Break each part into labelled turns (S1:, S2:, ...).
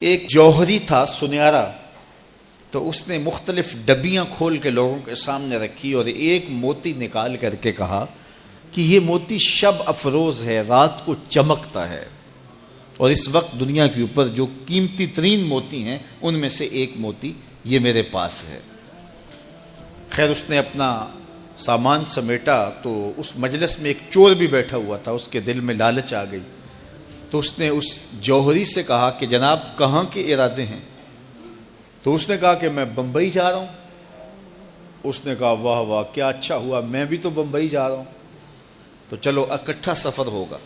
S1: ایک جوہری تھا سنہرا، تو اس نے مختلف ڈبیاں کھول کے لوگوں کے سامنے رکھی اور ایک موتی نکال کر کے کہا کہ یہ موتی شب افروز ہے، رات کو چمکتا ہے، اور اس وقت دنیا کے اوپر جو قیمتی ترین موتی ہیں ان میں سے ایک موتی یہ میرے پاس ہے۔ خیر اس نے اپنا سامان سمیٹا تو اس مجلس میں ایک چور بھی بیٹھا ہوا تھا، اس کے دل میں لالچ آ گئی، تو اس نے اس جوہری سے کہا کہ جناب کہاں کے ارادے ہیں؟ تو اس نے کہا کہ میں بمبئی جا رہا ہوں۔ اس نے کہا واہ واہ کیا اچھا ہوا، میں بھی تو بمبئی جا رہا ہوں، تو چلو اکٹھا سفر ہوگا۔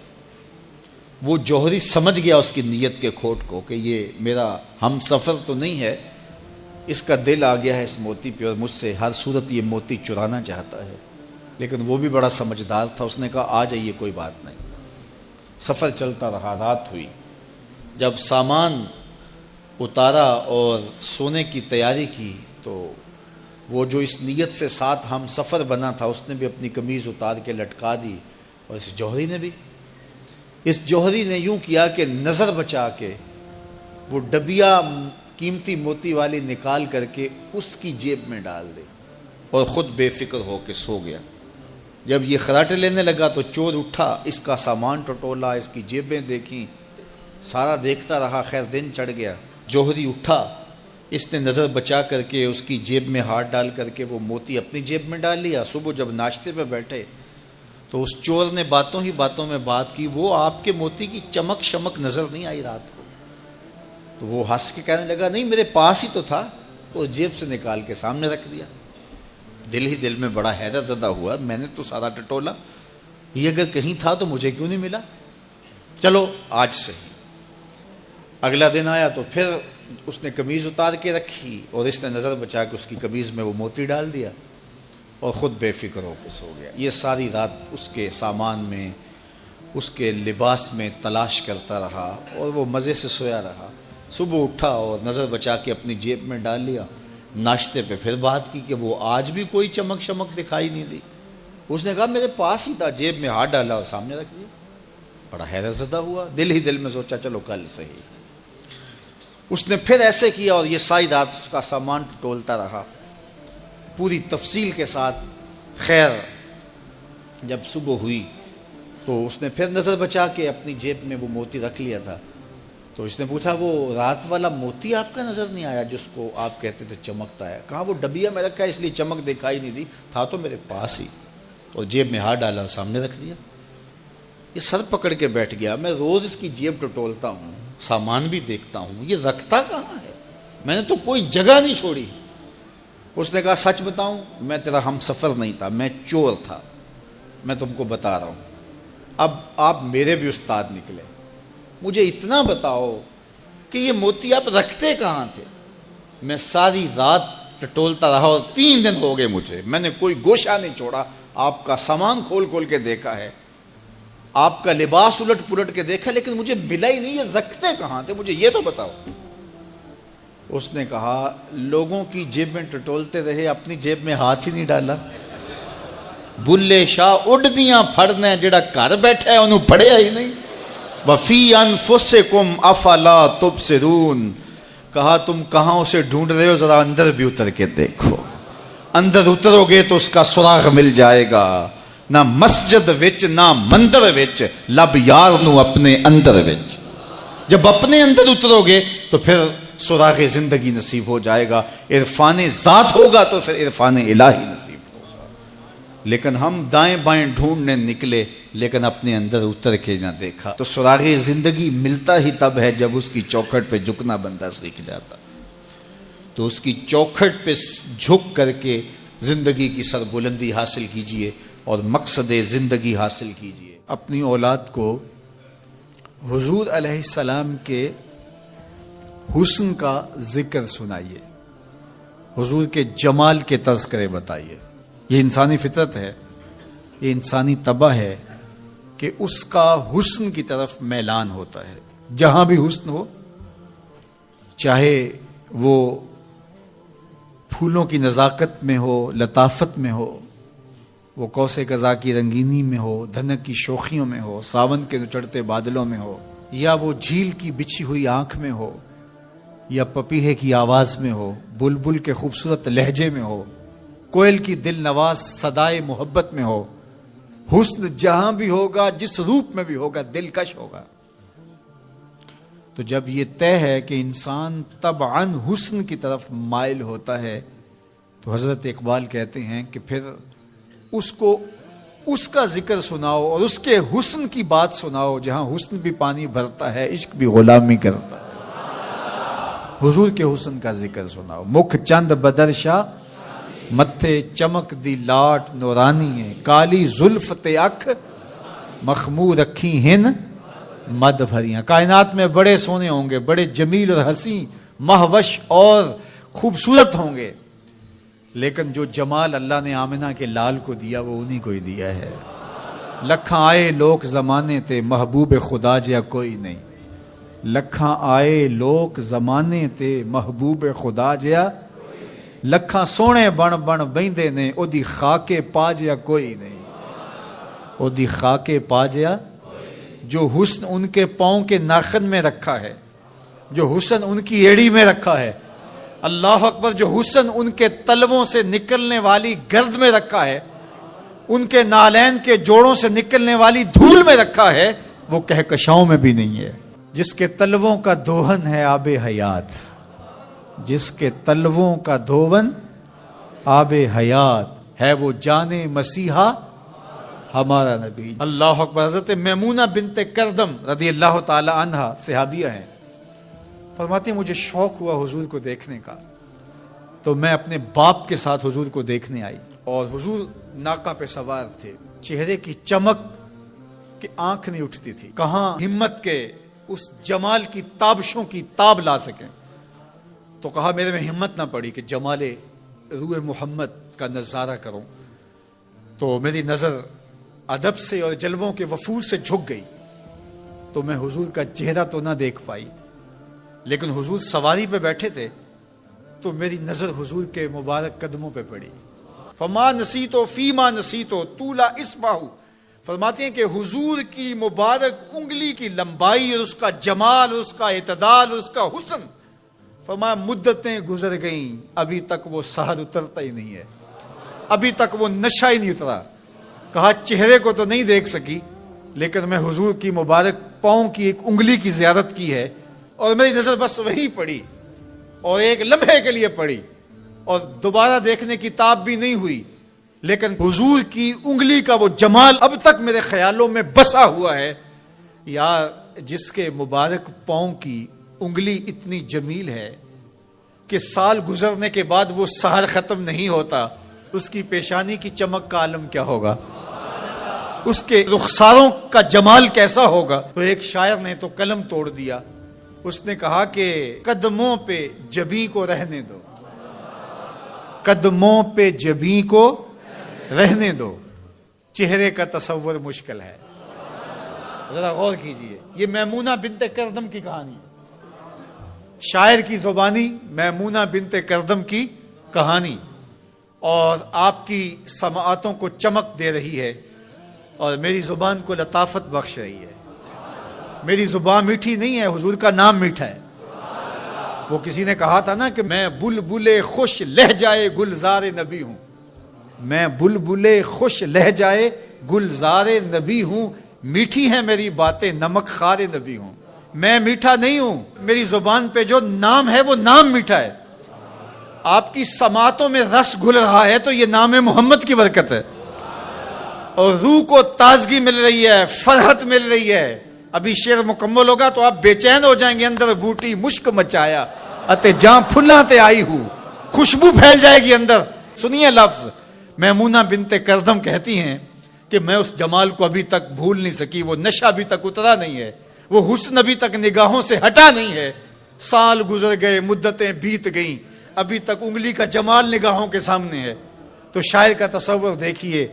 S1: وہ جوہری سمجھ گیا اس کی نیت کے کھوٹ کو کہ یہ میرا ہم سفر تو نہیں ہے، اس کا دل آ گیا ہے اس موتی پہ اور مجھ سے ہر صورت یہ موتی چرانا چاہتا ہے۔ لیکن وہ بھی بڑا سمجھدار تھا، اس نے کہا آ جائیے کوئی بات نہیں۔ سفر چلتا رہا، رات ہوئی، جب سامان اتارا اور سونے کی تیاری کی تو وہ جو اس نیت سے ساتھ ہم سفر بنا تھا اس نے بھی اپنی قمیض اتار کے لٹکا دی، اور اس جوہری نے بھی۔ اس جوہری نے یوں کیا کہ نظر بچا کے وہ ڈبیا قیمتی موتی والی نکال کر کے اس کی جیب میں ڈال دی اور خود بے فکر ہو کے سو گیا۔ جب یہ خراٹے لینے لگا تو چور اٹھا، اس کا سامان ٹٹولا، اس کی جیبیں دیکھیں، سارا دیکھتا رہا۔ خیر دن چڑھ گیا، جوہری اٹھا، اس نے نظر بچا کر کے اس کی جیب میں ہاتھ ڈال کر کے وہ موتی اپنی جیب میں ڈال لیا۔ صبح جب ناشتے پہ بیٹھے تو اس چور نے باتوں ہی باتوں میں بات کی، وہ آپ کے موتی کی چمک شمک نظر نہیں آئی رات کو؟ تو وہ ہنس کے کہنے لگا نہیں میرے پاس ہی تو تھا، وہ جیب سے نکال کے سامنے رکھ دیا۔ دل ہی دل میں بڑا حیرت زدہ ہوا، میں نے تو سارا ٹٹولا، یہ اگر کہیں تھا تو مجھے کیوں نہیں ملا؟ چلو آج سے ہی۔ اگلا دن آیا تو پھر اس نے قمیض اتار کے رکھی اور اس نے نظر بچا کے اس کی قمیض میں وہ موتی ڈال دیا اور خود بے فکر ہو کے سو گیا۔ یہ ساری رات اس کے سامان میں، اس کے لباس میں تلاش کرتا رہا اور وہ مزے سے سویا رہا۔ صبح اٹھا اور نظر بچا کے اپنی جیب میں ڈال لیا۔ ناشتے پہ پھر بات کی کہ وہ آج بھی کوئی چمک شمک دکھائی نہیں دی۔ اس نے کہا میرے پاس ہی تھا، جیب میں ہاتھ ڈالا اور سامنے رکھ دیا۔ بڑا حیرت زدہ ہوا، دل ہی دل میں سوچا چلو کل صحیح۔ اس نے پھر ایسے کیا اور یہ ساری رات اس کا سامان ٹولتا رہا پوری تفصیل کے ساتھ۔ خیر جب صبح ہوئی تو اس نے پھر نظر بچا کے اپنی جیب میں وہ موتی رکھ لیا تھا۔ تو اس نے پوچھا وہ رات والا موتی آپ کا نظر نہیں آیا جس کو آپ کہتے تھے چمکتا ہے؟ کہا وہ ڈبیا میں رکھا ہے اس لیے چمک دکھائی نہیں دی، تھا تو میرے پاس ہی، اور جیب میں ہاتھ ڈالا اور سامنے رکھ دیا۔ یہ سر پکڑ کے بیٹھ گیا، میں روز اس کی جیب ٹٹولتا ہوں، سامان بھی دیکھتا ہوں، یہ رکھتا کہاں ہے؟ میں نے تو کوئی جگہ نہیں چھوڑی۔ اس نے کہا سچ بتاؤں میں تیرا ہم سفر نہیں تھا، میں چور تھا، میں تم کو بتا رہا ہوں۔ اب آپ میرے بھی استاد نکلے، مجھے اتنا بتاؤ کہ یہ موتی آپ رکھتے کہاں تھے؟ میں ساری رات ٹٹولتا رہا اور 3 دن ہو گئے مجھے، میں نے کوئی گوشہ نہیں چھوڑا، آپ کا سامان کھول کھول کے دیکھا ہے، آپ کا لباس الٹ پلٹ کے دیکھا، لیکن مجھے ملا ہی نہیں، یہ رکھتے کہاں تھے؟ مجھے یہ تو بتاؤ۔ اس نے کہا لوگوں کی جیب میں ٹٹولتے رہے، اپنی جیب میں ہاتھ ہی نہیں ڈالا۔ بلے شاہ اڈدیاں پھڑنے جڑا گھر بیٹھا ہے انہوں پڑھیا ہی نہیں۔ وَفِي أَنفُسِكُمْ أَفَلَا تُبْصِرُونَ، کہا تم کہاں اسے ڈھونڈ رہے ہو، ذرا اندر بھی اتر کے دیکھو، اندر اترو گے تو اس کا سراغ مل جائے گا۔ نہ مسجد وچ نہ مندر وچ، لب یار نو اپنے اندر وچ۔ جب اپنے اندر اترو گے تو پھر سراغ زندگی نصیب ہو جائے گا، عرفان ذات ہوگا تو پھر عرفان الہی نصیب ہوگا۔ لیکن ہم دائیں بائیں ڈھونڈنے نکلے لیکن اپنے اندر اتر کے نہ دیکھا، تو سراغ زندگی ملتا ہی تب ہے جب اس کی چوکھٹ پہ جھکنا بندہ سیکھ جاتا۔ تو اس کی چوکھٹ پہ جھک کر کے زندگی کی سربلندی حاصل کیجئے اور مقصد زندگی حاصل کیجئے۔ اپنی اولاد کو حضور علیہ السلام کے حسن کا ذکر سنائیے، حضور کے جمال کے تذکرے بتائیے۔ یہ انسانی فطرت ہے، یہ انسانی طبع ہے کہ اس کا حسن کی طرف میلان ہوتا ہے۔ جہاں بھی حسن ہو، چاہے وہ پھولوں کی نزاکت میں ہو، لطافت میں ہو، وہ قوس قزح کی رنگینی میں ہو، دھنک کی شوخیوں میں ہو، ساون کے چڑھتے بادلوں میں ہو، یا وہ جھیل کی بچھی ہوئی آنکھ میں ہو، یا پپیہے کی آواز میں ہو، بلبل کے خوبصورت لہجے میں ہو، کوئل کی دل نواز صدائے محبت میں ہو، حسن جہاں بھی ہوگا، جس روپ میں بھی ہوگا، دلکش ہوگا۔ تو جب یہ طے ہے کہ انسان طبعاً حسن کی طرف مائل ہوتا ہے، تو حضرت اقبال کہتے ہیں کہ پھر اس کو اس کا ذکر سناؤ اور اس کے حسن کی بات سناؤ، جہاں حسن بھی پانی بھرتا ہے، عشق بھی غلامی کرتا ہے۔ حضور کے حسن کا ذکر سناؤ۔ مکھ چند بدرشا متھے چمک دی لاٹ نورانی ہے، کالی زلف تے اکھ مخمور رکھی ہن مد بھریاں۔ کائنات میں بڑے سونے ہوں گے، بڑے جمیل اور حسین، مہوش اور خوبصورت ہوں گے، لیکن جو جمال اللہ نے آمنہ کے لال کو دیا وہ انہی کو ہی دیا ہے۔ لکھاں آئے لوگ زمانے تے محبوب خدا جیا کوئی نہیں، لکھاں آئے لوگ زمانے تے محبوب خدا جیا، لکھاں سونے بن بن بیندے نے او دی خاکے پا جیا کوئی نہیں، او دی خاکے پا جیا۔ جو حسن ان کے پاؤں کے ناخن میں رکھا ہے، جو حسن ان کی ایڑی میں رکھا ہے، اللہ اکبر، جو حسن ان کے تلووں سے نکلنے والی گرد میں رکھا ہے، ان کے نالین کے جوڑوں سے نکلنے والی دھول میں رکھا ہے، وہ کہکشاؤں میں بھی نہیں ہے۔ جس کے تلووں کا دھون ہے آب حیات، جس کے تلووں کا دھون آب حیات ہے، وہ جانے مسیحا ہمارا نبی۔ اللہ اکبر۔ حضرت میمونہ بنت کردم رضی اللہ تعالی عنہ صحابیہ ہیں، فرماتی مجھے شوق ہوا حضور کو دیکھنے کا، تو میں اپنے باپ کے ساتھ حضور کو دیکھنے آئی، اور حضور ناقہ پہ سوار تھے، چہرے کی چمک کہ آنکھ نہیں اٹھتی تھی، کہاں ہمت کے اس جمال کی تابشوں کی تاب لا سکیں۔ تو کہا میرے میں ہمت نہ پڑی کہ جمال روح محمد کا نظارہ کروں، تو میری نظر ادب سے اور جلووں کے وفور سے جھک گئی، تو میں حضور کا چہرہ تو نہ دیکھ پائی، لیکن حضور سواری پہ بیٹھے تھے تو میری نظر حضور کے مبارک قدموں پہ پڑی۔ فما نسیتو فیما نسیتو طولا اسباہو، فرماتے ہیں کہ حضور کی مبارک انگلی کی لمبائی اور اس کا جمال، اس کا اعتدال، اس کا حسن، فرمایا مدتیں گزر گئیں، ابھی تک وہ سحر اترتا ہی نہیں ہے، ابھی تک وہ نشہ ہی نہیں اترا۔ کہا چہرے کو تو نہیں دیکھ سکی، لیکن میں حضور کی مبارک پاؤں کی ایک انگلی کی زیارت کی ہے، اور میری نظر بس وہی پڑی، اور ایک لمحے کے لیے پڑی، اور دوبارہ دیکھنے کی تاب بھی نہیں ہوئی، لیکن حضور کی انگلی کا وہ جمال اب تک میرے خیالوں میں بسا ہوا ہے۔ یار جس کے مبارک پاؤں کی انگلی اتنی جمیل ہے کہ سال گزرنے کے بعد وہ سحر ختم نہیں ہوتا، اس کی پیشانی کی چمک کا عالم کیا ہوگا، اس کے رخساروں کا جمال کیسا ہوگا۔ تو ایک شاعر نے تو قلم توڑ دیا، اس نے کہا کہ قدموں پہ جبیں کو رہنے دو، قدموں پہ جبیں کو رہنے دو، چہرے کا تصور مشکل ہے۔ ذرا غور کیجئے، یہ میمونہ بنت کردم کی کہانی ہے، شاعر کی زبانی میمونہ بنت کردم کی کہانی، اور آپ کی سماعتوں کو چمک دے رہی ہے، اور میری زبان کو لطافت بخش رہی ہے۔ میری زبان میٹھی نہیں ہے، حضور کا نام میٹھا ہے۔ وہ کسی نے کہا تھا نا کہ میں بلبل خوش لہجائے گلزار نبی ہوں، میں بلبل خوش لہجائے گلزار نبی ہوں، میٹھی ہیں میری باتیں نمک خار نبی ہوں۔ میں میٹھا نہیں ہوں، میری زبان پہ جو نام ہے وہ نام میٹھا ہے۔ آپ کی سماعتوں میں رس گھل رہا ہے تو یہ نام محمد کی برکت ہے، اور روح کو تازگی مل رہی ہے، فرحت مل رہی ہے۔ ابھی شعر مکمل ہوگا تو آپ بے چین ہو جائیں گے۔ اندر بوٹی مشک مچایا اتے جاں پھلاں تے آئی ہوں، خوشبو پھیل جائے گی اندر۔ سنیے لفظ، میمونہ بنت کردم کہتی ہیں کہ میں اس جمال کو ابھی تک بھول نہیں سکی، وہ نشہ ابھی تک اترا نہیں ہے، وہ حسن ابھی تک نگاہوں سے ہٹا نہیں ہے۔ سال گزر گئے، مدتیں بیت گئیں، ابھی تک انگلی کا جمال نگاہوں کے سامنے ہے۔ تو شاعر کا تصور دیکھیے،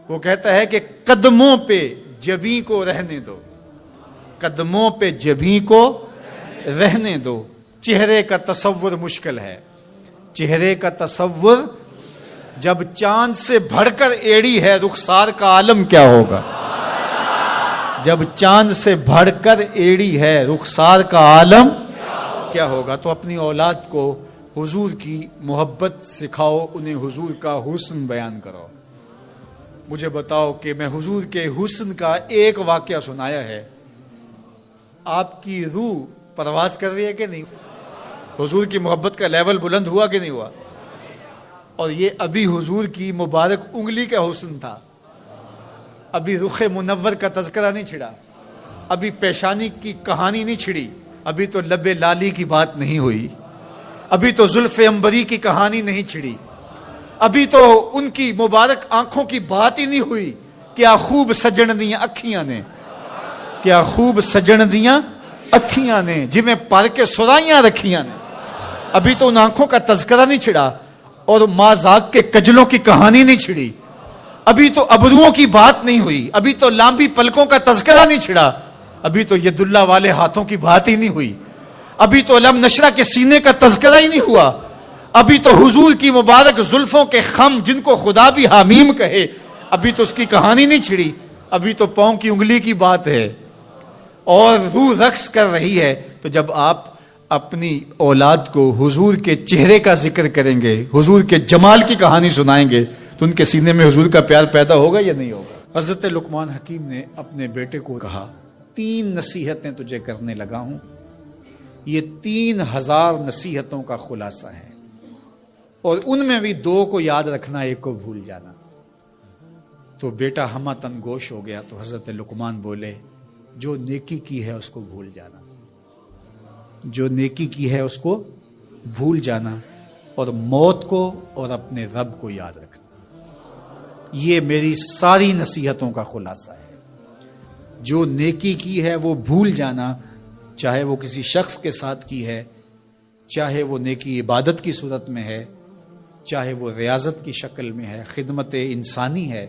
S1: وہ کہتا ہے کہ قدموں پہ جبیں کو رہنے دو، قدموں پہ جبیں کو رہنے دو، چہرے کا تصور مشکل ہے، چہرے کا تصور جب چاند سے بڑھ کر ایڑی ہے، رخسار کا عالم کیا ہوگا۔ جب چاند سے بڑھ کر ایڑی ہے، رخسار کا عالم واقعہ ہوگا تو اپنی اولاد کو حضور کی محبت سکھاؤ، انہیں حضور کا حسن بیان کرو۔ مجھے بتاؤ کہ میں حضور کے حسن کا ایک واقعہ سنایا ہے، آپ کی روح پرواز کر رہی ہے کہ نہیں؟ حضور کی محبت کا لیول بلند ہوا کہ نہیں ہوا؟ اور یہ ابھی حضور کی مبارک انگلی کا حسن تھا، ابھی رخ منور کا تذکرہ نہیں چھڑا، ابھی پیشانی کی کہانی نہیں چھڑی، ابھی تو لب لالی کی بات نہیں ہوئی، ابھی تو زلف عنبری کی کہانی نہیں چھڑی، ابھی تو ان کی مبارک آنکھوں کی بات ہی نہیں ہوئی۔ کیا خوب سجن دیاں اکھیاں نے، کیا خوب سجن دیاں اکھیاں نے، جویں پر کے سرائیاں رکھیاں نے، ابھی تو ان آنکھوں کا تذکرہ نہیں چھڑا اور مازاق کے کجلوں کی کہانی نہیں چھڑی، ابھی تو ابروؤں کی بات نہیں ہوئی، ابھی تو لامبی پلکوں کا تذکرہ نہیں چھڑا، ابھی تو ید اللہ والے ہاتھوں کی بات ہی نہیں ہوئی، ابھی تو علم نشرہ کے سینے کا تذکرہ ہی نہیں ہوا، ابھی تو حضور کی مبارک زلفوں کے خم جن کو خدا بھی حمیم کہے، ابھی تو اس کی کہانی نہیں چھڑی، ابھی تو پاؤں کی انگلی کی بات ہے اور روح رقص کر رہی ہے۔ تو جب آپ اپنی اولاد کو حضور کے چہرے کا ذکر کریں گے، حضور کے جمال کی کہانی سنائیں گے، تو ان کے سینے میں حضور کا پیار پیدا ہوگا یا نہیں ہوگا؟ حضرت لقمان حکیم نے اپنے بیٹے کو کہا، 3 نصیحتیں تجھے کرنے لگا ہوں، یہ 3000 نصیحتوں کا خلاصہ ہے، اور ان میں بھی 2 کو یاد رکھنا، 1 کو بھول جانا۔ تو بیٹا ہمہ تن گوش ہو گیا، تو حضرت لقمان بولے، جو نیکی کی ہے اس کو بھول جانا، جو نیکی کی ہے اس کو بھول جانا، اور موت کو اور اپنے رب کو یاد رکھنا۔ یہ میری ساری نصیحتوں کا خلاصہ ہے۔ جو نیکی کی ہے وہ بھول جانا، چاہے وہ کسی شخص کے ساتھ کی ہے، چاہے وہ نیکی عبادت کی صورت میں ہے، چاہے وہ ریاضت کی شکل میں ہے، خدمت انسانی ہے،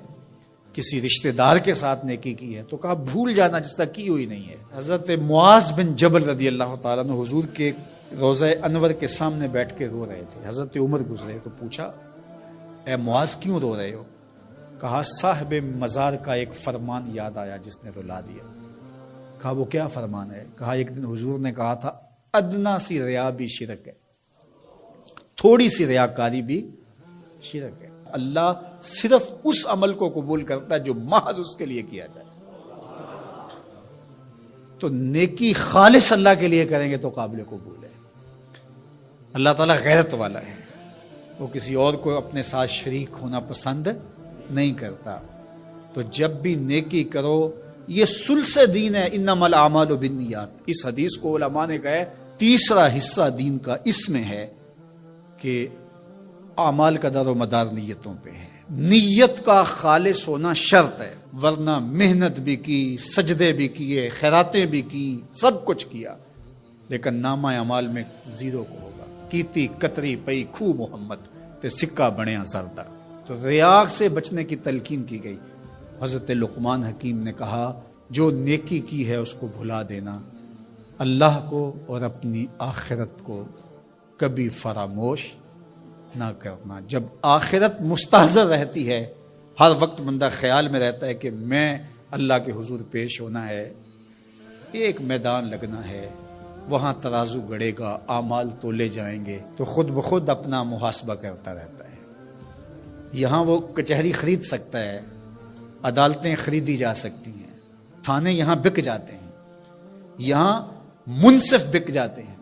S1: کسی رشتہ دار کے ساتھ نیکی کی ہے، تو کہا بھول جانا جس طرح کی ہوئی نہیں ہے۔ حضرت معاذ بن جبل رضی اللہ تعالیٰ عنہ حضور کے روضہ انور کے سامنے بیٹھ کے رو رہے تھے، حضرت عمر گزرے تو پوچھا، اے معاذ کیوں رو رہے ہو؟ کہا صاحب مزار کا ایک فرمان یاد آیا جس نے رلا دیا۔ کہا وہ کیا فرمان ہے؟ کہا ایک دن حضور نے کہا تھا، ادنا سی ریا بھی شرک ہے، تھوڑی سی ریاکاری بھی شرک ہے۔ اللہ صرف اس عمل کو قبول کرتا ہے جو محض اس کے لیے کیا جائے۔ تو نیکی خالص اللہ کے لیے کریں گے تو قابل قبول ہے۔ اللہ تعالیٰ غیرت والا ہے، وہ کسی اور کو اپنے ساتھ شریک ہونا پسند نہیں کرتا۔ تو جب بھی نیکی کرو، یہ سلس دین ہے، انما الاعمال بالنیات۔ اس حدیث کو علماء نے کہا ہے 3 حصہ دین کا اس میں ہے کہ اعمال کا دار و مدار نیتوں پہ ہے۔ نیت کا خالص ہونا شرط ہے، ورنہ محنت بھی کی، سجدے بھی کیے، خیراتیں بھی کی، سب کچھ کیا، لیکن نامہ اعمال میں 0 کو ہوگا۔ کیتی کتری پئی کھو محمد تے سکہ بنیا زردہ۔ تو ریاء سے بچنے کی تلقین کی گئی۔ حضرت لقمان حکیم نے کہا، جو نیکی کی ہے اس کو بھلا دینا، اللہ کو اور اپنی آخرت کو کبھی فراموش نہ کرنا۔ جب آخرت مستحضر رہتی ہے، ہر وقت بندہ خیال میں رہتا ہے کہ میں اللہ کے حضور پیش ہونا ہے، ایک میدان لگنا ہے، وہاں ترازو گڑے گا، اعمال تولے جائیں گے، تو خود بخود اپنا محاسبہ کرتا رہتا ہے۔ یہاں وہ کچہری خرید سکتا ہے، عدالتیں خریدی جا سکتی ہیں، تھانے یہاں بک جاتے ہیں، یہاں منصف بک جاتے ہیں،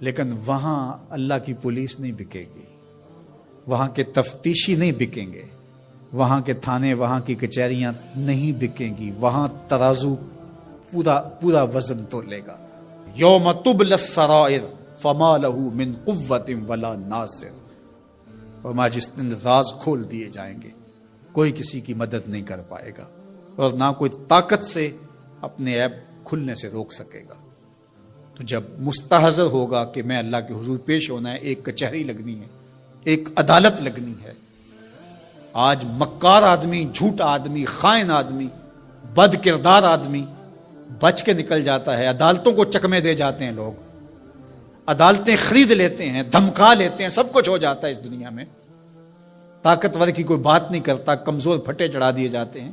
S1: لیکن وہاں اللہ کی پولیس نہیں بکے گی، وہاں کے تفتیشی نہیں بکیں گے، وہاں کے تھانے، وہاں کی کچہریاں نہیں بکیں گی، وہاں ترازو پورا وزن تولے گا۔ یوم تبلی السرائر فما لہ من قوت ولا ناصر، فرمایا جس دن راز کھول دیے جائیں گے، کوئی کسی کی مدد نہیں کر پائے گا، اور نہ کوئی طاقت سے اپنے عیب کھلنے سے روک سکے گا۔ تو جب مستحضر ہوگا کہ میں اللہ کے حضور پیش ہونا ہے، ایک کچہری لگنی ہے، ایک عدالت لگنی ہے۔ آج مکار آدمی، جھوٹا آدمی، خائن آدمی، بد کردار آدمی بچ کے نکل جاتا ہے، عدالتوں کو چکمے دے جاتے ہیں لوگ، عدالتیں خرید لیتے ہیں، دھمکا لیتے ہیں، سب کچھ ہو جاتا ہے اس دنیا میں۔ طاقتور کی کوئی بات نہیں کرتا، کمزور پھٹے چڑھا دیے جاتے ہیں،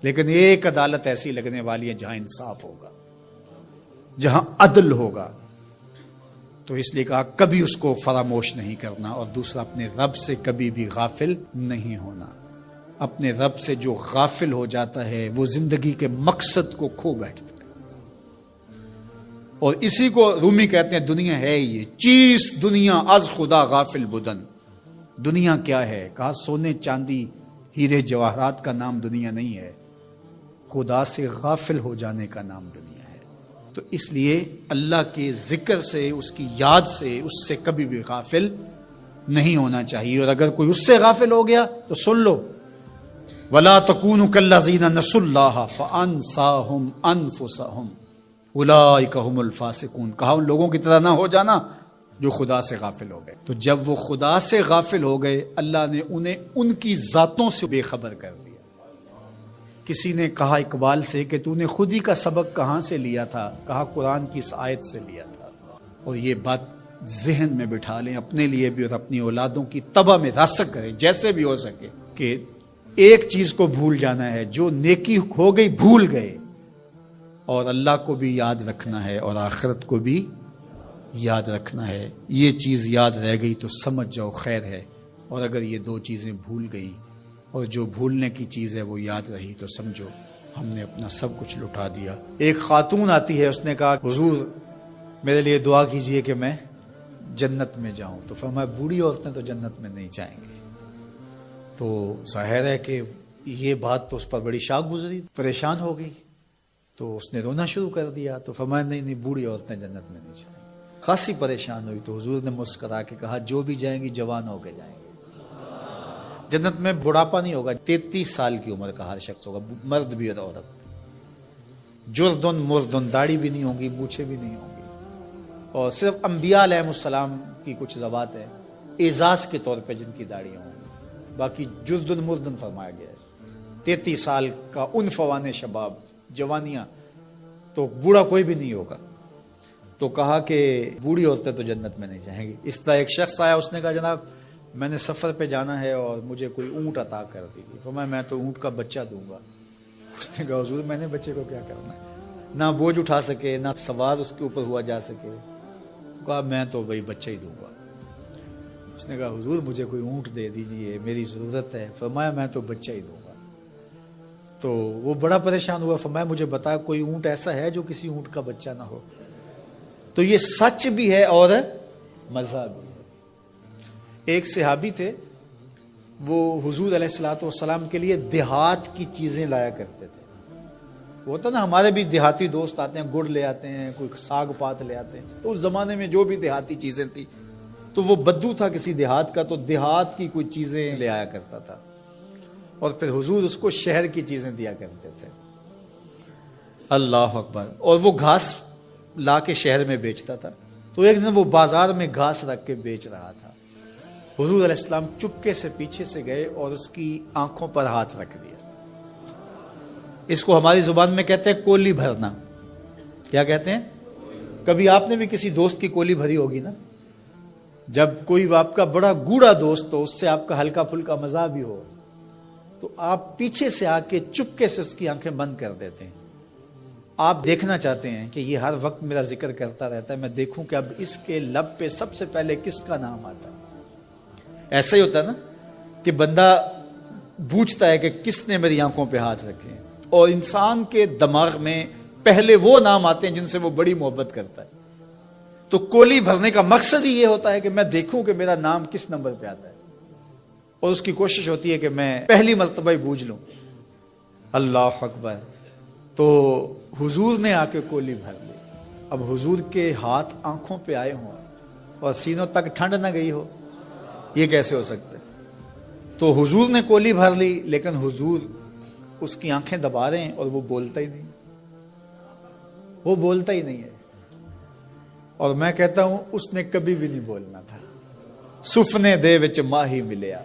S1: لیکن ایک عدالت ایسی لگنے والی ہے جہاں انصاف ہوگا، جہاں عدل ہوگا، تو اس لیے کہا کبھی اس کو فراموش نہیں کرنا، اور دوسرا اپنے رب سے کبھی بھی غافل نہیں ہونا۔ اپنے رب سے جو غافل ہو جاتا ہے وہ زندگی کے مقصد کو کھو بیٹھتا ہے، اور اسی کو رومی کہتے ہیں دنیا ہے یہ چیز دنیا از خدا غافل بدن۔ دنیا کیا ہے؟ کہا سونے چاندی ہیرے جواہرات کا نام دنیا نہیں ہے، خدا سے غافل ہو جانے کا نام دنیا ہے۔ تو اس لیے اللہ کے ذکر سے، اس کی یاد سے، اس سے کبھی بھی غافل نہیں ہونا چاہیے، اور اگر کوئی اس سے غافل ہو گیا تو سن لو، وَلَا تَكُونُوا كَالَّذِينَ نَسُوا اللَّهَ فَأَنسَاهُمْ أَنفُسَهُمْ أُولَٰئِكَ هُمُ الْفَاسِقُونَ۔ کہا ان لوگوں کی طرح نہ ہو جانا جو خدا سے غافل ہو گئے۔ تو جب وہ خدا سے غافل ہو گئے، اللہ نے انہیں ان کی ذاتوں سے بے خبر کر دیا۔ کسی نے کہا اقبال سے کہ تو نے خود ہی کا سبق کہاں سے لیا تھا؟ کہا قرآن کی اس آیت سے لیا تھا۔ اور یہ بات ذہن میں بٹھا لیں، اپنے لیے بھی اور اپنی اولادوں کی طبع میں راسخ کریں جیسے بھی ہو سکے، کہ ایک چیز کو بھول جانا ہے، جو نیکی ہو گئی بھول گئے، اور اللہ کو بھی یاد رکھنا ہے اور آخرت کو بھی یاد رکھنا ہے۔ یہ چیز یاد رہ گئی تو سمجھ جاؤ خیر ہے، اور اگر یہ دو چیزیں بھول گئی اور جو بھولنے کی چیز ہے وہ یاد رہی تو سمجھو ہم نے اپنا سب کچھ لٹا دیا۔ ایک خاتون آتی ہے، اس نے کہا حضور میرے لیے دعا کیجئے کہ میں جنت میں جاؤں۔ تو فرمایا بوڑھی عورتیں تو جنت میں نہیں جائیں گی۔ تو ظاہر ہے کہ یہ بات تو اس پر بڑی شاک گزری، پریشان ہو گئی، تو اس نے رونا شروع کر دیا۔ تو فرمایا نہیں بوڑھی عورتیں جنت میں نہیں جائیں گی۔ خاصی پریشان ہوئی تو حضور نے مسکرا کے کہا جو بھی جائیں گی جوان ہو کے جائیں گے، جنت میں بڑھاپا نہیں ہوگا، 33 سال کی عمر کا ہر شخص ہوگا، مرد بھی اور عورت۔ جردن مردن، داڑھی بھی نہیں ہوگی، مونچھیں بھی نہیں ہوں گی، اور صرف انبیاء علیہ السلام کی کچھ ذوات ہیں اعزاز کے طور پہ جن کی داڑیاں ہوں گی، باقی جردن مردن فرمایا گیا ہے۔ 33 سال کا عنفوان شباب، جوانیاں، تو بوڑھا کوئی بھی نہیں ہوگا۔ تو کہا کہ بوڑھی عورتیں تو جنت میں نہیں جائیں گی۔ اس طرح ایک شخص آیا، اس نے کہا جناب میں نے سفر پہ جانا ہے اور مجھے کوئی اونٹ عطا کر دیجیے۔ فرمایا میں تو اونٹ کا بچہ دوں گا۔ اس نے کہا حضور میں نے بچے کو کیا کرنا ہے، نہ بوجھ اٹھا سکے نہ سوار اس کے اوپر ہوا جا سکے۔ کہا میں تو بھائی بچہ ہی دوں گا۔ اس نے کہا حضور مجھے کوئی اونٹ دے دیجیے، میری ضرورت ہے۔ فرمایا میں تو بچہ ہی دوں گا۔ تو وہ بڑا پریشان ہوا، فرمایا مجھے بتا کوئی اونٹ ایسا ہے جو کسی اونٹ کا بچہ نہ ہو۔ تو یہ سچ بھی ہے اور مزہ بھی ہے۔ ایک صحابی تھے، وہ حضور علیہ الصلوۃ والسلام کے لیے دیہات کی چیزیں لایا کرتے تھے۔ وہ ہوتا نا ہمارے بھی دیہاتی دوست آتے ہیں، گڑ لے آتے ہیں، کوئی ساگ پات لے آتے ہیں۔ تو اس زمانے میں جو بھی دیہاتی چیزیں تھیں، تو وہ بدو تھا کسی دیہات کا، تو دیہات کی کوئی چیزیں لے آیا کرتا تھا، اور پھر حضور اس کو شہر کی چیزیں دیا کرتے تھے۔ اللہ اکبر۔ اور وہ گھاس لا کے شہر میں بیچتا تھا۔ تو ایک دن وہ بازار میں گھاس رکھ کے بیچ رہا تھا۔ حضور علیہ السلام چپکے سے پیچھے سے گئے اور اس کی آنکھوں پر ہاتھ رکھ دیا۔ اس کو ہماری زبان میں کہتے ہیں کولی بھرنا۔ کیا کہتے ہیں؟ کبھی آپ نے بھی کسی دوست کی کولی بھری ہوگی نا، جب کوئی آپ کا بڑا گوڑا دوست ہو، اس سے آپ کا ہلکا پھلکا مزاح بھی ہو، تو آپ پیچھے سے آ کے چپکے سے اس کی آنکھیں بند کر دیتے ہیں۔ آپ دیکھنا چاہتے ہیں کہ یہ ہر وقت میرا ذکر کرتا رہتا ہے، میں دیکھوں کہ اب اس کے لب پہ سب سے پہلے کس کا نام آتا ہے۔ ایسا ہی ہوتا ہے نا کہ بندہ پوچھتا ہے کہ کس نے میری آنکھوں پہ ہاتھ رکھے ہیں، اور انسان کے دماغ میں پہلے وہ نام آتے ہیں جن سے وہ بڑی محبت کرتا ہے۔ تو کولی بھرنے کا مقصد ہی یہ ہوتا ہے کہ میں دیکھوں کہ میرا نام کس نمبر پہ آتا ہے، اور اس کی کوشش ہوتی ہے کہ میں پہلی مرتبہ ہی بوجھ لوں۔ اللہ اکبر۔ تو حضور نے آ کے کولی بھر لی۔ اب حضور کے ہاتھ آنکھوں پہ آئے ہوں اور سینوں تک ٹھنڈ نہ گئی ہو، یہ کیسے ہو سکتا ہے؟ تو حضور نے کولی بھر لی، لیکن حضور اس کی آنکھیں دبا رہے ہیں اور وہ بولتا ہی نہیں، وہ بولتا ہی نہیں ہے۔ اور میں کہتا ہوں اس نے کبھی بھی نہیں بولنا تھا۔ سفنے دے وچ ماہی ملیا،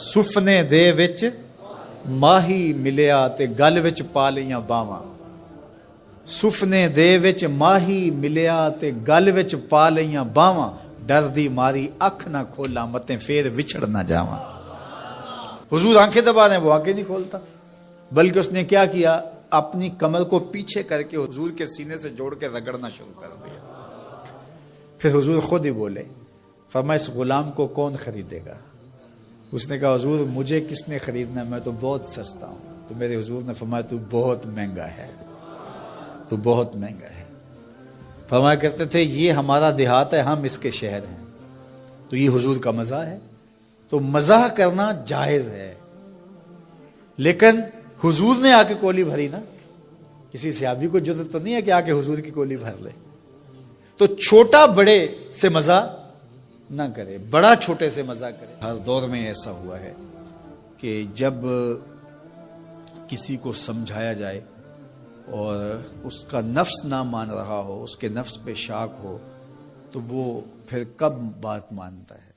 S1: سفنے دے وچ ماہی ملیا تے گل وچ پا لیاں باواں۔ سفنے دے وچ ماہی ملیا تے گل وچ پا لیاں باواں، ڈر دی ماری اکھ نہ کھولا متے پھر وچھڑ نہ جاواں۔ حضور آنکھیں دبا رہے ہیں، وہ آنکھیں نہیں کھولتا، بلکہ اس نے کیا کیا، اپنی کمر کو پیچھے کر کے حضور کے سینے سے جوڑ کے رگڑنا شروع کر دیا۔ پھر حضور خود ہی بولے، فرمایا اس غلام کو کون خریدے گا؟ اس نے کہا حضور مجھے کس نے خریدنا، میں تو بہت سستا ہوں۔ تو میرے حضور نے فرمایا تو بہت مہنگا ہے، تو بہت مہنگا ہے۔ فرمایا کرتے تھے یہ ہمارا دیہات ہے، ہم اس کے شہر ہیں۔ تو یہ حضور کا مزاح ہے۔ تو مزاح کرنا جائز ہے، لیکن حضور نے آ کے کولی بھری نا، کسی صحابی کو جرأت تو نہیں ہے کہ آ کے حضور کی کولی بھر لے۔ تو چھوٹا بڑے سے مزاح نہ کرے، بڑا چھوٹے سے مزاح کرے۔ ہر دور میں ایسا ہوا ہے کہ جب کسی کو سمجھایا جائے اور اس کا نفس نہ مان رہا ہو، اس کے نفس پہ شاک ہو، تو وہ پھر کب بات مانتا ہے؟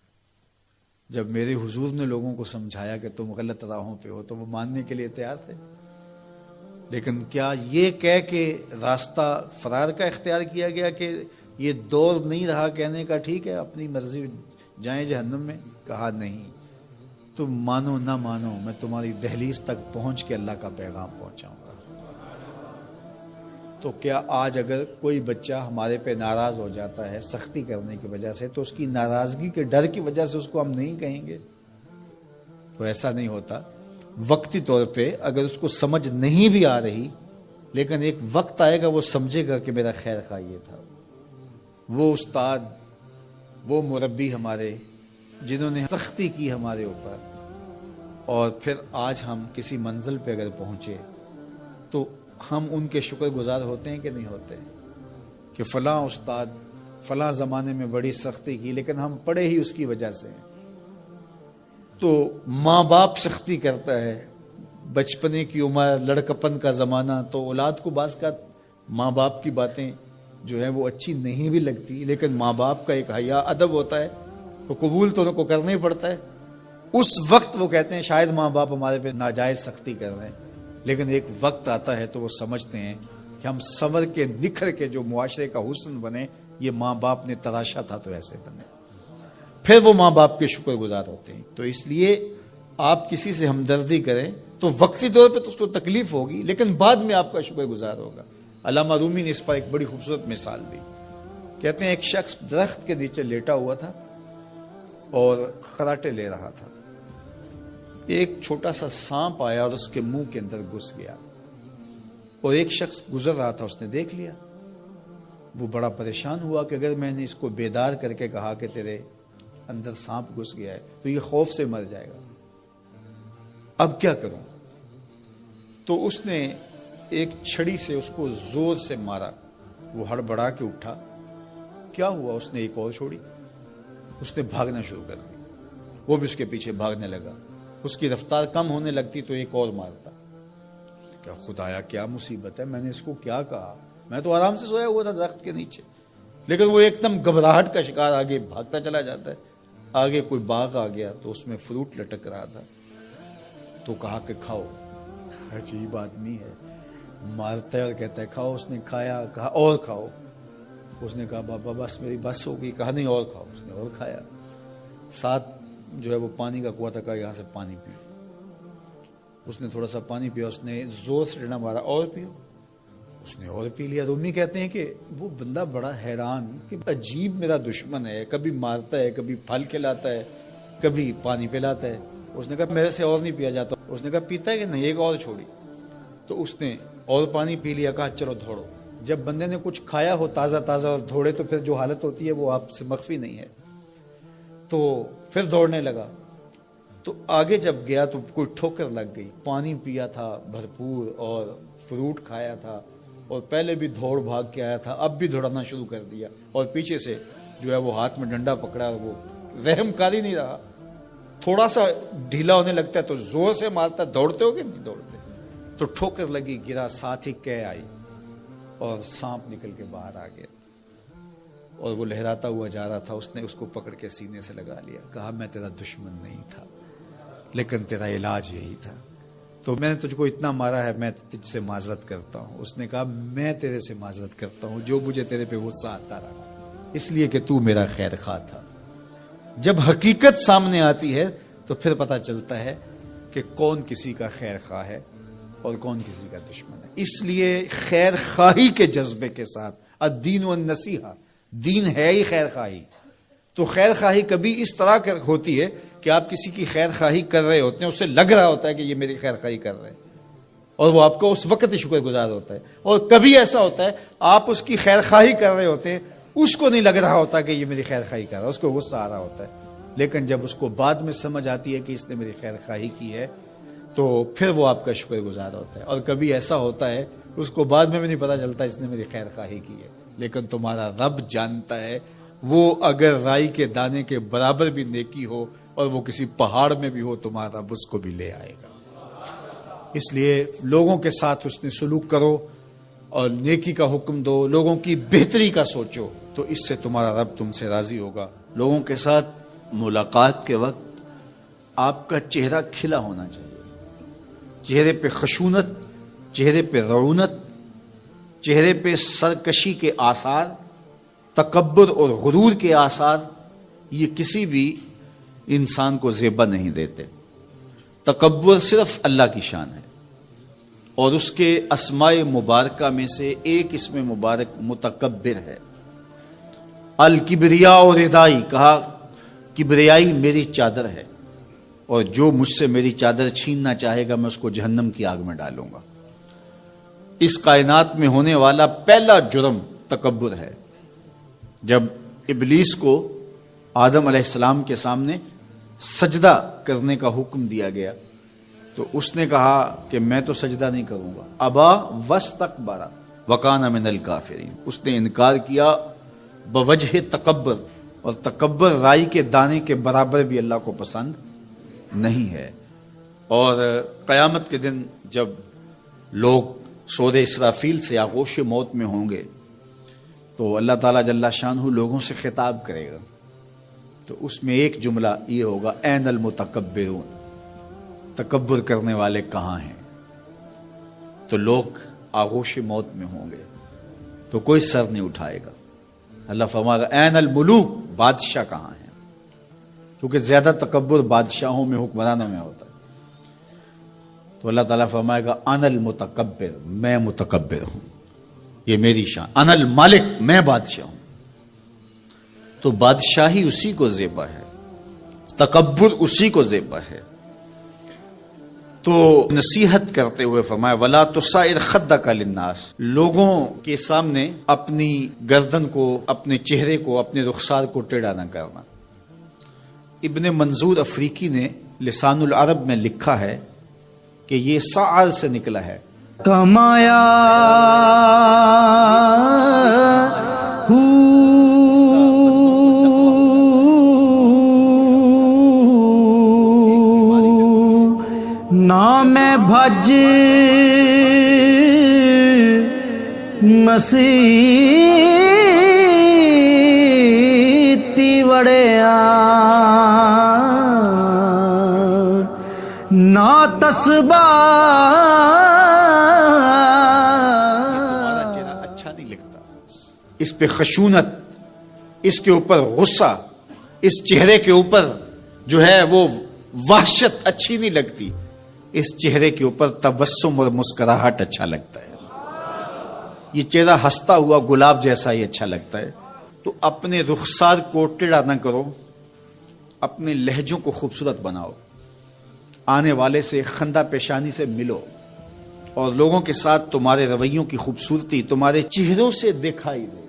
S1: جب میرے حضور نے لوگوں کو سمجھایا کہ تم غلط راہوں پہ ہو تو وہ ماننے کے لیے تیار تھے، لیکن کیا یہ کہہ کے راستہ فرار کا اختیار کیا گیا کہ یہ دور نہیں رہا کہنے کا ٹھیک ہے اپنی مرضی جائیں جہنم میں؟ کہا نہیں، تم مانو نہ مانو میں تمہاری دہلیز تک پہنچ کے اللہ کا پیغام پہنچاؤں گا۔ تو کیا آج اگر کوئی بچہ ہمارے پہ ناراض ہو جاتا ہے سختی کرنے کی وجہ سے، تو اس کی ناراضگی کے ڈر کی وجہ سے اس کو ہم نہیں کہیں گے؟ تو ایسا نہیں ہوتا۔ وقتی طور پہ اگر اس کو سمجھ نہیں بھی آ رہی، لیکن ایک وقت آئے گا وہ سمجھے گا کہ میرا خیر خواہ یہ تھا۔ وہ استاد، وہ مربی ہمارے جنہوں نے سختی کی ہمارے اوپر، اور پھر آج ہم کسی منزل پہ اگر پہنچے تو ہم ان کے شکر گزار ہوتے ہیں کہ نہیں ہوتے؟ کہ فلاں استاد فلاں زمانے میں بڑی سختی کی، لیکن ہم پڑھے ہی اس کی وجہ سے ہیں۔ تو ماں باپ سختی کرتا ہے، بچپنے کی عمر، لڑکپن کا زمانہ، تو اولاد کو بعض کا ماں باپ کی باتیں جو ہیں وہ اچھی نہیں بھی لگتی، لیکن ماں باپ کا ایک حیا ادب ہوتا ہے تو قبول تو ان کو کرنا ہی پڑتا ہے۔ اس وقت وہ کہتے ہیں شاید ماں باپ ہمارے پہ ناجائز سختی کر رہے ہیں، لیکن ایک وقت آتا ہے تو وہ سمجھتے ہیں کہ ہم سنور کے نکھر کے جو معاشرے کا حسن بنے، یہ ماں باپ نے تراشا تھا تو ایسے بنے، پھر وہ ماں باپ کے شکر گزار ہوتے ہیں۔ تو اس لیے آپ کسی سے ہمدردی کریں تو وقتی طور پہ تو اس کو تکلیف ہوگی، لیکن بعد میں آپ کا شکر گزار ہوگا۔ علامہ رومی نے اس پر ایک بڑی خوبصورت مثال دی۔ کہتے ہیں ایک شخص درخت کے نیچے لیٹا ہوا تھا اور خراٹے لے رہا تھا۔ ایک چھوٹا سا سانپ آیا اور اس کے منہ کے اندر گھس گیا، اور ایک شخص گزر رہا تھا، اس نے دیکھ لیا۔ وہ بڑا پریشان ہوا کہ اگر میں نے اس کو بیدار کر کے کہا کہ تیرے اندر سانپ گھس گیا ہے تو یہ خوف سے مر جائے گا، اب کیا کروں؟ تو اس نے ایک چھڑی سے اس کو زور سے مارا، وہ ہڑبڑا کے اٹھا۔ کیا ہوا؟ اس نے ایک اور چھوڑی، اس نے بھاگنا شروع کر دی، وہ بھی اس کے پیچھے بھاگنے لگا۔ اس کی رفتار کم ہونے لگتی تو ایک اور مارتا۔ کیا خدایا کیا مصیبت ہے، میں نے اس کو کیا کہا؟ میں تو آرام سے سویا ہوا تھا درخت کے نیچے، لیکن وہ ایک دم گھبراہٹ کا شکار آگے بھاگتا چلا جاتا ہے۔ آگے کوئی باغ آ گیا تو اس میں فروٹ لٹک رہا تھا، تو کہا کہ کھاؤ۔ عجیب آدمی ہے، مارتا ہے اور کہتا ہے کھاؤ۔ اس نے کھایا، کہا اور کھاؤ۔ اس نے کہا بابا بس میری بس ہو گئی، کہا نہیں اور کھاؤ۔ اس نے اور کھایا۔ ساتھ جو ہے وہ پانی کا کنواں تھا، کہا یہاں سے پانی پیو۔ اس نے تھوڑا سا پانی پیا، اس نے زور سے ڈنڈا مارا، اور پیو۔ اس نے اور پی لیا۔ رومی کہتے ہیں کہ وہ بندہ بڑا حیران کہ عجیب میرا دشمن ہے، کبھی مارتا ہے، کبھی پھل کھلاتا ہے، کبھی پانی پلاتا ہے۔ اس نے کہا میرے سے اور نہیں پیا جاتا۔ اس نے کہا پیتا ہے کہ نہیں، ایک اور چھوڑی۔ تو اس نے اور پانی پی لیا، کہا چلو دوڑو۔ جب بندے نے کچھ کھایا ہو تازہ تازہ اور دوڑے تو پھر جو حالت ہوتی ہے وہ آپ سے مخفی نہیں ہے۔ تو پھر دوڑنے لگا، تو آگے جب گیا تو کوئی ٹھوکر لگ گئی۔ پانی پیا تھا بھرپور اور فروٹ کھایا تھا، اور پہلے بھی دوڑ بھاگ کے آیا تھا، اب بھی دوڑنا شروع کر دیا، اور پیچھے سے جو ہے وہ ہاتھ میں ڈنڈا پکڑا، اور وہ رحم کاری نہیں رہا۔ تھوڑا سا ڈھیلا ہونے لگتا ہے تو زور سے مارتا۔ دوڑتے ہو کہ نہیں دوڑتے؟ تو ٹھوکر لگی، گرا، ساتھ ہی کہہ آئی اور سانپ نکل کے باہر آ گیا، اور وہ لہراتا ہوا جا رہا تھا۔ اس نے اس کو پکڑ کے سینے سے لگا لیا، کہا میں تیرا دشمن نہیں تھا، لیکن تیرا علاج یہی تھا، تو میں نے تجھ کو اتنا مارا ہے، میں تجھ سے معذرت کرتا ہوں۔ اس نے کہا میں تیرے سے معذرت کرتا ہوں جو مجھے تیرے پہ غصہ آتا رہا، اس لیے کہ تو میرا خیر خواہ تھا۔ جب حقیقت سامنے آتی ہے تو پھر پتہ چلتا ہے کہ کون کسی کا خیر خواہ ہے اور کون کسی کا دشمن ہے۔ اس لیے خیر خواہی کے جذبے کے ساتھ الدین والنصیحہ، دین ہے ہی خیر خواہی. تو خیر خواہی کبھی اس طرح ہوتی ہے کہ آپ کسی کی خیر خواہی کر رہے ہوتے ہیں، اسے لگ رہا ہوتا ہے کہ یہ میری خیر خواہی کر رہے ہیں، اور وہ آپ کو اس وقت ہی شکر گزار ہوتا ہے. اور کبھی ایسا ہوتا ہے آپ اس کی خیر خواہی کر رہے ہوتے ہیں، اس کو نہیں لگ رہا ہوتا کہ یہ میری خیر خواہی کر رہا ہے، اس کو غصہ آ رہا ہوتا ہے. لیکن جب اس کو بعد میں سمجھ آتی ہے کہ اس نے میری خیر خواہی کی ہے تو پھر وہ آپ کا شکر گزار ہوتا ہے. اور کبھی ایسا ہوتا ہے اس کو بعد میں بھی نہیں پتا چلتا اس نے میری خیر خواہی کی ہے، لیکن تمہارا رب جانتا ہے وہ اگر رائی کے دانے کے برابر بھی نیکی ہو اور وہ کسی پہاڑ میں بھی ہو، تمہارا رب اس کو بھی لے آئے گا. اس لیے لوگوں کے ساتھ حسن سلوک کرو اور نیکی کا حکم دو، لوگوں کی بہتری کا سوچو، تو اس سے تمہارا رب تم سے راضی ہوگا. لوگوں کے ساتھ ملاقات کے وقت آپ کا چہرہ کھلا ہونا چاہیے، چہرے پہ خشونت، چہرے پہ رعونت، چہرے پہ سرکشی کے آثار، تکبر اور غرور کے آثار، یہ کسی بھی انسان کو زیبا نہیں دیتے. تکبر صرف اللہ کی شان ہے، اور اس کے اسماء مبارکہ میں سے ایک اسم مبارک متکبر ہے. الکبریاء اور ردائی، کہا کبریائی میری چادر ہے، اور جو مجھ سے میری چادر چھیننا چاہے گا میں اس کو جہنم کی آگ میں ڈالوں گا. اس کائنات میں ہونے والا پہلا جرم تکبر ہے. جب ابلیس کو آدم علیہ السلام کے سامنے سجدہ کرنے کا حکم دیا گیا تو اس نے کہا کہ میں تو سجدہ نہیں کروں گا. ابا واستکبر وکان من الکافرین، اس نے انکار کیا بوجہ تکبر، اور تکبر رائی کے دانے کے برابر بھی اللہ کو پسند نہیں ہے. اور قیامت کے دن جب لوگ سور اسرافیل سے آغوش موت میں ہوں گے تو اللہ تعالیٰ جل شانہ لوگوں سے خطاب کرے گا، تو اس میں ایک جملہ یہ ہوگا این المتکبرون، تکبر کرنے والے کہاں ہیں؟ تو لوگ آغوش موت میں ہوں گے تو کوئی سر نہیں اٹھائے گا. اللہ فرمائے گا این الملوک، بادشاہ کہاں ہیں؟ کیونکہ زیادہ تکبر بادشاہوں میں، حکمرانوں میں ہوتا ہے. تو اللہ تعالیٰ فرمائے گا انا المتکبر، میں متکبر ہوں، یہ میری شان. انا المالک، میں بادشاہ ہوں. تو بادشاہی اسی کو زیبا ہے، تکبر اسی کو زیبا ہے. تو نصیحت کرتے ہوئے فرمایا ولا تصائر خدک للناس، لوگوں کے سامنے اپنی گردن کو، اپنے چہرے کو، اپنے رخسار کو ٹیڑھا نہ کرنا. ابن منظور افریقی نے لسان العرب میں لکھا ہے کہ یہ سعر سے نکلا ہے.
S2: کمایا نام بھج مسیتی وڑیا نا تسبہ.
S1: تمہارا چہرہ اچھا نہیں لگتا، اس پہ خشونت، اس کے اوپر غصہ، اس چہرے کے اوپر جو ہے وہ وحشت اچھی نہیں لگتی. اس چہرے کے اوپر تبسم اور مسکراہٹ اچھا لگتا ہے. یہ چہرہ ہنستا ہوا گلاب جیسا ہی اچھا لگتا ہے. تو اپنے رخسار کو ٹیڑھا نہ کرو، اپنے لہجوں کو خوبصورت بناؤ، آنے والے سے خندہ پیشانی سے ملو، اور لوگوں کے ساتھ تمہارے رویوں کی خوبصورتی تمہارے چہروں سے دکھائی دے.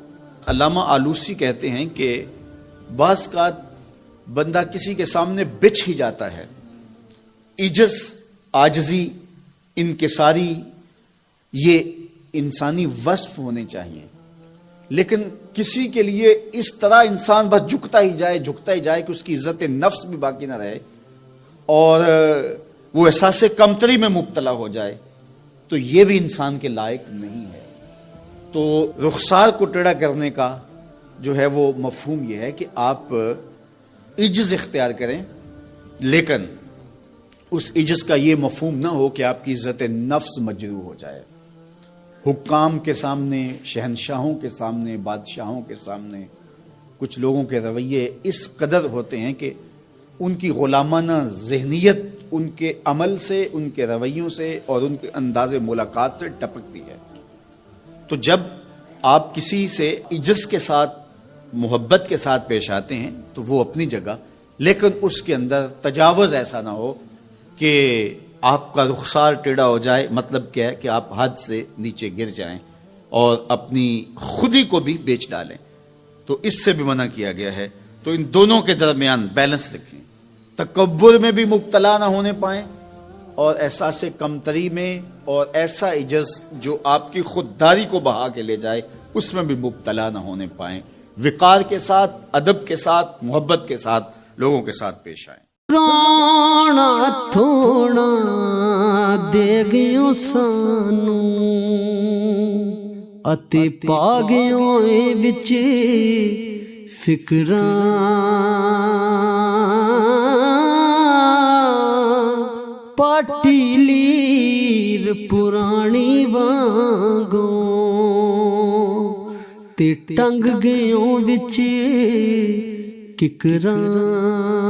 S1: علامہ آلوسی کہتے ہیں کہ بعض کا بندہ کسی کے سامنے بچھ ہی جاتا ہے. عجز، عاجزی، انکساری، یہ انسانی وصف ہونے چاہیے. لیکن کسی کے لیے اس طرح انسان بس جھکتا ہی جائے کہ اس کی عزت نفس بھی باقی نہ رہے اور وہ احساس کمتری میں مبتلا ہو جائے، تو یہ بھی انسان کے لائق نہیں ہے. تو رخسار کو ٹیڑھا کرنے کا جو ہے وہ مفہوم یہ ہے کہ آپ عجز اختیار کریں، لیکن اس عجز کا یہ مفہوم نہ ہو کہ آپ کی عزت نفس مجروح ہو جائے. حکام کے سامنے، شہنشاہوں کے سامنے، بادشاہوں کے سامنے کچھ لوگوں کے رویے اس قدر ہوتے ہیں کہ ان کی غلامانہ ذہنیت ان کے عمل سے، ان کے رویوں سے اور ان کے انداز ملاقات سے ٹپکتی ہے. تو جب آپ کسی سے عجز کے ساتھ محبت کے ساتھ پیش آتے ہیں تو وہ اپنی جگہ، لیکن اس کے اندر تجاوز ایسا نہ ہو کہ آپ کا رخسار ٹیڑھا ہو جائے. مطلب کیا ہے کہ آپ حد سے نیچے گر جائیں اور اپنی خودی کو بھی بیچ ڈالیں، تو اس سے بھی منع کیا گیا ہے. تو ان دونوں کے درمیان بیلنس رکھیں، تکبر میں بھی مبتلا نہ ہونے پائیں اور احساس کمتری میں اور ایسا عجز جو آپ کی خودداری کو بہا کے لے جائے اس میں بھی مبتلا نہ ہونے پائیں. وقار کے ساتھ، ادب کے ساتھ، محبت کے ساتھ لوگوں کے ساتھ پیش آئیں.
S3: رانا تھوڑا دے گیو سانو اتے پا گیو اے وچ فکراں پاٹی لیر پرانی وانگوں تے ٹنگ گیوں وچ ککراں.